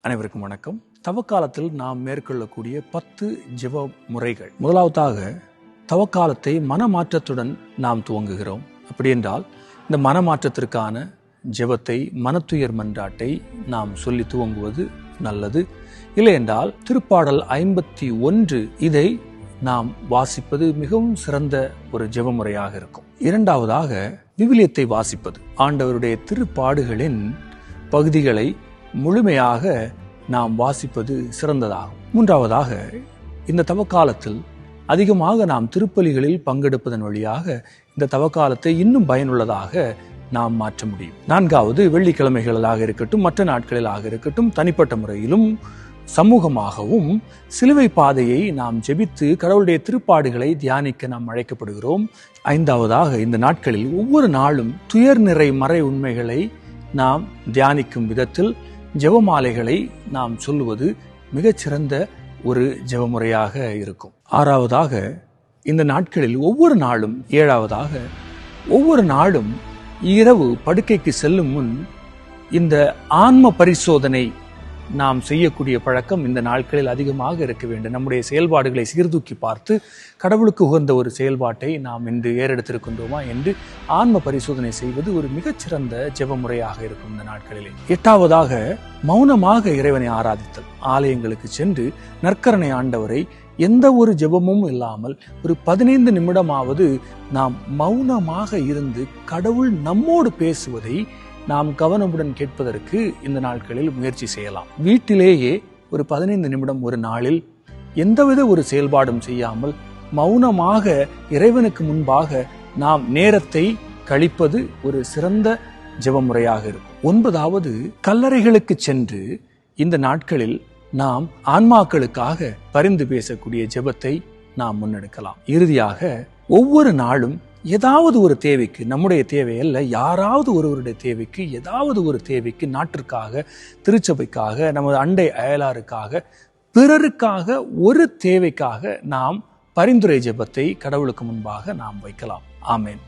அனைவருக்கும் வணக்கம். தவக்காலத்தில் நாம் மேற்கொள்ளக்கூடிய 10 ஜெப முறைகள். முதலாவதாக தவக்காலத்தை மனமாற்றத்துடன் நாம் துவங்குகிறோம். அப்படி என்றால் இந்த மனமாற்றத்திற்கான ஜெபத்தை, மனத்துயர் மன்றாட்டை நாம் சொல்லி துவங்குவது நல்லது. இல்லை என்றால் திருப்பாடல் 51 இதை நாம் வாசிப்பது மிகவும் சிறந்த ஒரு ஜெப முறையாக இருக்கும். இரண்டாவதாக விவிலியத்தை வாசிப்பது, ஆண்டவருடைய திருப்பாடுகளின் பகுதிகளை முழுமையாக நாம் வாசிப்பது சிறந்ததாகும். மூன்றாவதாக இந்த தவக்காலத்தில் அதிகமாக நாம் திருப்பலிகளில் பங்கெடுப்பதன் வழியாக இந்த தவக்காலத்தை இன்னும் பயனுள்ளதாக நாம் மாற்ற முடியும். நான்காவது, வெள்ளிக்கிழமைகளாக இருக்கட்டும், மற்ற நாட்களிலாக இருக்கட்டும், தனிப்பட்ட முறையிலும் சமூகமாகவும் சிலுவை பாதையை நாம் ஜெபித்து கடவுளுடைய திருப்பாடுகளை தியானிக்க நாம் அழைக்கப்படுகிறோம். ஐந்தாவதாக, இந்த நாட்களில் ஒவ்வொரு நாளும் துயர் நிறை மறை உண்மைகளை நாம் தியானிக்கும் விதத்தில் ஜெபமாலைகளை நாம் சொல்லுவது மிகச்சிறந்த ஒரு ஜெபமுறையாக இருக்கும். ஆறாவதாக, இந்த நாட்களில் ஒவ்வொரு நாளும், ஏழாவதாக, ஒவ்வொரு நாளும் இரவு படுக்கைக்கு செல்லும் முன் இந்த ஆன்ம பரிசோதனை நாம் செய்யக்கூடிய பழக்கம் இந்த நாட்களில் அதிகமாக இருக்க வேண்டும். நம்முடைய செயல்பாடுகளை சீர்தூக்கி பார்த்து கடவுளுக்கு உகந்த ஒரு செயல்பாட்டை நாம் இன்று ஏறெடுத்திருக்கின்றோமா என்று ஆன்ம பரிசோதனை செய்வது ஒரு மிகச்சிறந்த ஜெப முறையாக இருக்கும் இந்த நாட்களிலே. எட்டாவதாக, மௌனமாக இறைவனை ஆராதித்தல். ஆலயங்களுக்கு சென்று நற்கரணை ஆண்டவரை எந்த ஒரு ஜெபமும் இல்லாமல் ஒரு 15 நிமிடமாவது நாம் மௌனமாக இருந்து கடவுள் நம்மோடு பேசுவதை நாம் கவனமுடன் கேட்பதற்கு இந்த நாட்களில் முயற்சி செய்யலாம். வீட்டிலேயே ஒரு 15 நிமிடம் ஒரு நாளில் எந்தவித ஒரு செயல்பாடும் செய்யாமல் மௌனமாக இறைவனுக்கு முன்பாக நாம் நேரத்தை கழிப்பது ஒரு சிறந்த ஜெபமுறையாக இருக்கும். 9வது, கல்லறைகளுக்கு சென்று இந்த நாட்களில் நாம் ஆன்மாக்களுக்காக பரிந்து பேசக்கூடிய ஜெபத்தை நாம் முன்னெடுக்கலாம். இறுதியாக, ஒவ்வொரு நாளும் ஏதாவது ஒரு தேவைக்கு, நம்முடைய தேவை அல்ல, யாராவது ஒருவருடைய தேவைக்கு, ஏதாவது ஒரு தேவைக்கு, நாட்டிற்காக, திருச்சபைக்காக, நமது அண்டை அயலாருக்காக, பிறருக்காக ஒரு தேவைக்காக நாம் பரிந்துரை ஜெபத்தை கடவுளுக்கு முன்பாக நாம் வைக்கலாம். ஆமென்.